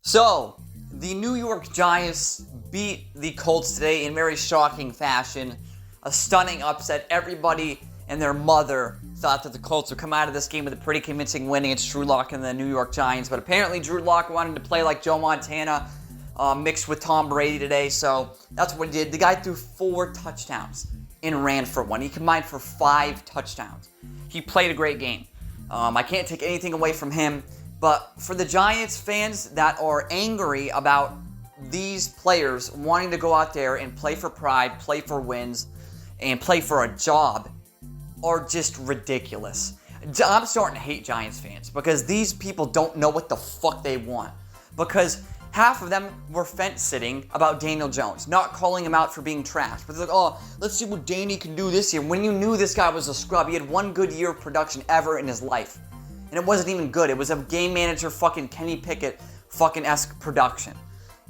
So, the New York Giants beat the Colts today in very shocking fashion. A stunning upset. Everybody and their mother thought that the Colts would come out of this game with a pretty convincing win against Drew Lock and the New York Giants. But apparently Drew Lock wanted to play like Joe Montana mixed with Tom Brady today. So that's what he did. The guy threw 4 touchdowns and ran for 1. He combined for 5 touchdowns. He played a great game. I can't take anything away from him. But for the Giants fans that are angry about these players wanting to go out there and play for pride, play for wins, and play for a job are just ridiculous. I'm starting to hate Giants fans because these people don't know what the fuck they want. Because half of them were fence-sitting about Daniel Jones, not calling him out for being trash. But they're like, oh, let's see what Danny can do this year. When you knew this guy was a scrub, he had 1 good year of production ever in his life. And it wasn't even good. It was a game manager fucking Kenny Pickett fucking-esque production.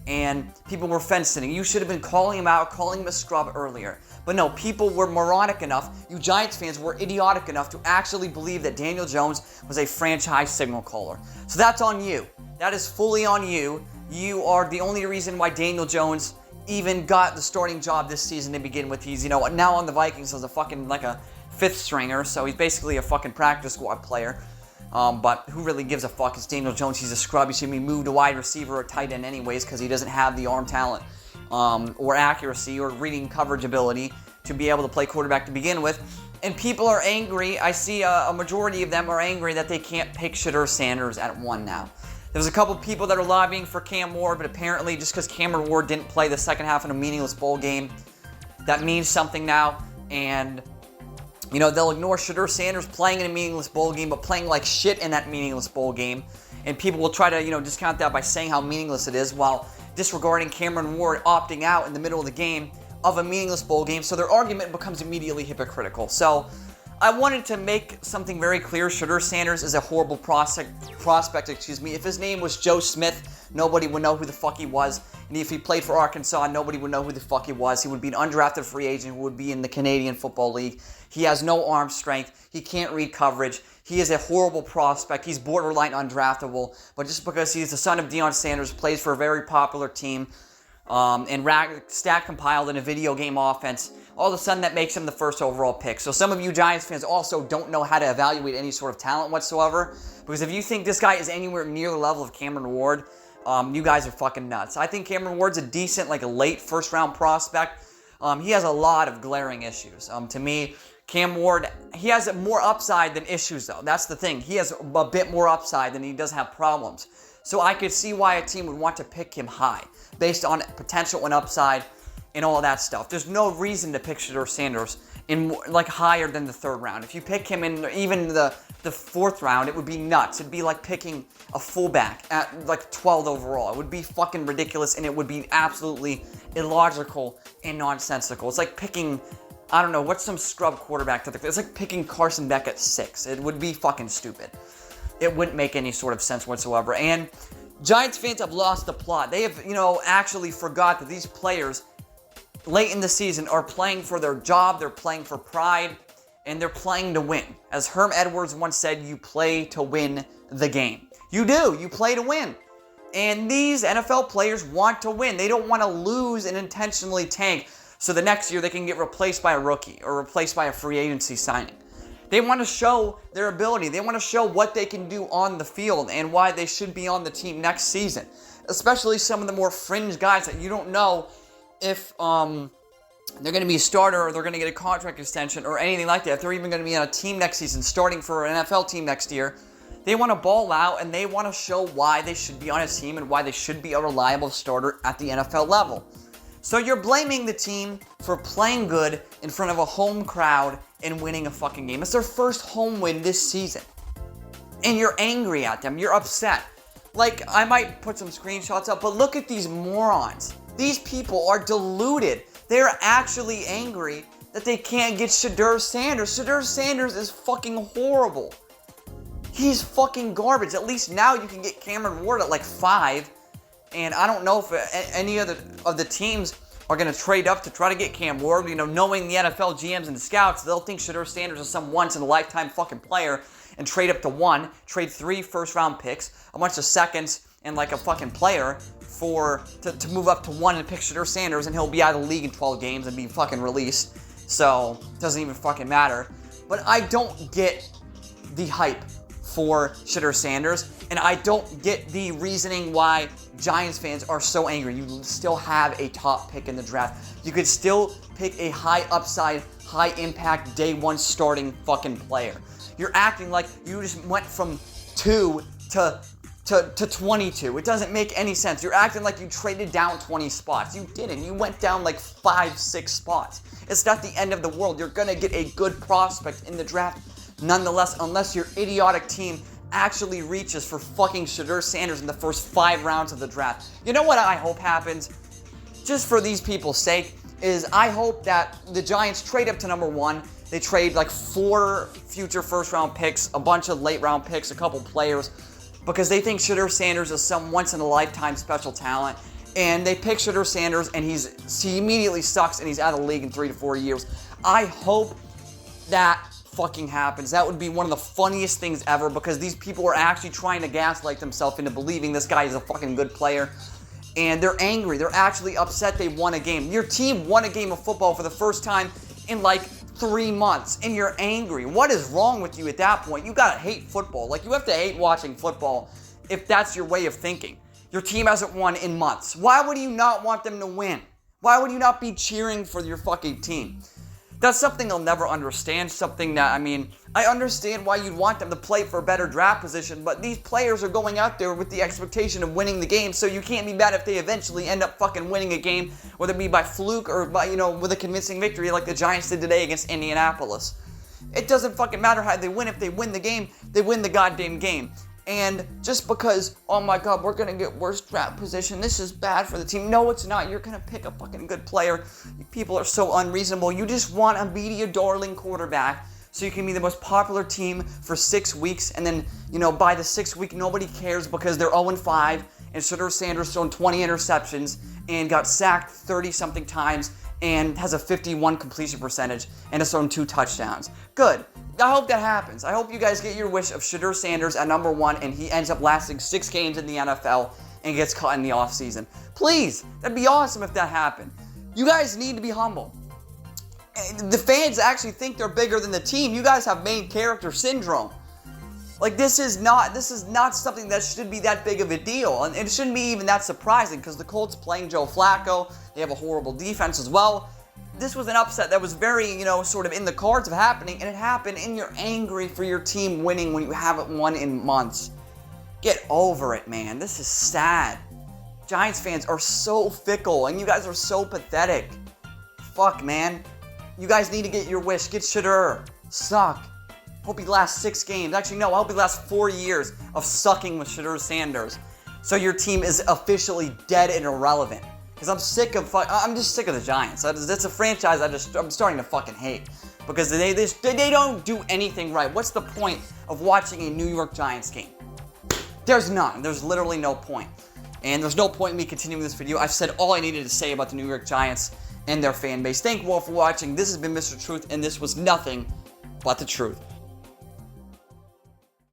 And people were fence-sitting. You should have been calling him out, calling him a scrub earlier. But no, people were moronic enough, you Giants fans were idiotic enough to actually believe that Daniel Jones was a franchise signal caller. So that's on you. That is fully on you. You are the only reason why Daniel Jones even got the starting job this season to begin with. He's, now on the Vikings as a fucking, like a 5th stringer, so he's basically a fucking practice squad player. But who really gives a fuck? It's Daniel Jones. He's a scrub. He should be moved to wide receiver or tight end anyways because he doesn't have the arm talent or accuracy or reading coverage ability to be able to play quarterback to begin with. And people are angry. I see a majority of them are angry that they can't pick Shedeur Sanders at 1 now. There's a couple people that are lobbying for Cam Ward, but apparently just because Cameron Ward didn't play the second half in a meaningless bowl game, that means something now. And they'll ignore Shedeur Sanders playing in a meaningless bowl game, but playing like shit in that meaningless bowl game. And people will try to, discount that by saying how meaningless it is while disregarding Cameron Ward opting out in the middle of the game of a meaningless bowl game. So their argument becomes immediately hypocritical. So I wanted to make something very clear. Shedeur Sanders is a horrible prospect. If his name was Joe Smith, nobody would know who the fuck he was. And if he played for Arkansas, nobody would know who the fuck he was. He would be an undrafted free agent who would be in the Canadian Football League. He has no arm strength. He can't read coverage. He is a horrible prospect. He's borderline undraftable. But just because he's the son of Deion Sanders, plays for a very popular team, and stat compiled in a video game offense, all of a sudden that makes him the first overall pick. So some of you Giants fans also don't know how to evaluate any sort of talent whatsoever. Because if you think this guy is anywhere near the level of Cameron Ward, you guys are fucking nuts. I think Cameron Ward's a decent, like a late first-round prospect. He has a lot of glaring issues. To me, Cam Ward, he has more upside than issues, though. That's the thing. He has a bit more upside than he does have problems. So I could see why a team would want to pick him high, based on potential and upside and all that stuff. There's no reason to pick Shedeur Sanders in higher than the 3rd round. If you pick him in even the 4th round, it would be nuts. It'd be like picking a fullback at 12th overall. It would be fucking ridiculous, and it would be absolutely illogical and nonsensical. It's like picking, I don't know, what's some scrub quarterback? It's like picking Carson Beck at 6. It would be fucking stupid. It wouldn't make any sort of sense whatsoever. And Giants fans have lost the plot. They have, actually forgot that these players late in the season are playing for their job, they're playing for pride, and they're playing to win. As Herm Edwards once said, you play to win the game. You do. You play to win. And these NFL players want to win. They don't want to lose and intentionally tank so the next year they can get replaced by a rookie or replaced by a free agency signing. They want to show their ability. They want to show what they can do on the field and why they should be on the team next season. Especially some of the more fringe guys that you don't know if they're going to be a starter or they're going to get a contract extension or anything like that. If they're even going to be on a team next season, starting for an NFL team next year, they want to ball out and they want to show why they should be on a team and why they should be a reliable starter at the NFL level. So you're blaming the team for playing good in front of a home crowd and winning a fucking game. It's their first home win this season. And you're angry at them. You're upset. I might put some screenshots up, but look at these morons. These people are deluded. They're actually angry that they can't get Shedeur Sanders. Shedeur Sanders is fucking horrible. He's fucking garbage. At least now you can get Cameron Ward at 5. And I don't know if any of the teams are going to trade up to try to get Cam Ward. Knowing the NFL GMs and the scouts, they'll think Shedeur Sanders is some once-in-a-lifetime fucking player and trade up to 1, trade 3 first-round picks, a bunch of seconds, and like a fucking player to move up to 1 and pick Shedeur Sanders, and he'll be out of the league in 12 games and be fucking released. So it doesn't even fucking matter. But I don't get the hype for Shedeur Sanders, and I don't get the reasoning why Giants fans are so angry. You still have a top pick in the draft. You could still pick a high upside, high impact, day one starting fucking player. You're acting like you just went from 2 to 22. It doesn't make any sense. You're acting like you traded down 20 spots. You didn't. You went down like 5, 6 spots. It's not the end of the world. You're going to get a good prospect in the draft nonetheless, unless your idiotic team actually reaches for fucking Shedeur Sanders in the first 5 rounds of the draft. You know what I hope happens? Just for these people's sake, is I hope that the Giants trade up to number 1. They trade like 4 future first-round picks, a bunch of late-round picks, a couple players, because they think Shedeur Sanders is some once-in-a-lifetime special talent. And they pick Shedeur Sanders, and he immediately sucks, and he's out of the league in 3 to 4 years. I hope that fucking happens. That would be one of the funniest things ever, because these people are actually trying to gaslight themselves into believing this guy is a fucking good player. And they're angry. They're actually upset they won a game. Your team won a game of football for the first time in like 3 months, and you're angry. What is wrong with you at that point? You gotta hate football. Like, you have to hate watching football if that's your way of thinking. Your team hasn't won in months. Why would you not want them to win? Why would you not be cheering for your fucking team? That's something I'll never understand. Something that, I understand why you'd want them to play for a better draft position, but these players are going out there with the expectation of winning the game, so you can't be mad if they eventually end up fucking winning a game, whether it be by fluke or by, with a convincing victory like the Giants did today against Indianapolis. It doesn't fucking matter how they win. If they win the game, they win the goddamn game. And just because, oh my god, we're going to get worse draft position, this is bad for the team. No, it's not. You're going to pick a fucking good player. You people are so unreasonable. You just want a media darling quarterback so you can be the most popular team for 6 weeks. And then, by the 6th week, nobody cares because they're 0-5. And Shedeur Sanders thrown 20 interceptions and got sacked 30-something times and has a 51 completion percentage and has thrown 2 touchdowns. Good. I hope that happens. I hope you guys get your wish of Shedeur Sanders at number 1 and he ends up lasting 6 games in the NFL and gets cut in the offseason. Please, that'd be awesome if that happened. You guys need to be humble. The fans actually think they're bigger than the team. You guys have main character syndrome. Like, this is not something that should be that big of a deal. And it shouldn't be even that surprising because the Colts playing Joe Flacco, they have a horrible defense as well. This was an upset that was very, sort of in the cards of happening, and it happened, and you're angry for your team winning when you haven't won in months. Get over it, man. This is sad. Giants fans are so fickle, and you guys are so pathetic. Fuck, man. You guys need to get your wish. Get Shedeur. Suck. Hope he lasts 6 games. Actually, no, I hope he lasts 4 years of sucking with Shedeur Sanders. So your team is officially dead and irrelevant. Because I'm just sick of the Giants. That's a franchise I'm starting to fucking hate. Because they don't do anything right. What's the point of watching a New York Giants game? There's none. There's literally no point. And there's no point in me continuing this video. I've said all I needed to say about the New York Giants and their fan base. Thank you all for watching. This has been Mr. Truth, and this was nothing but the truth.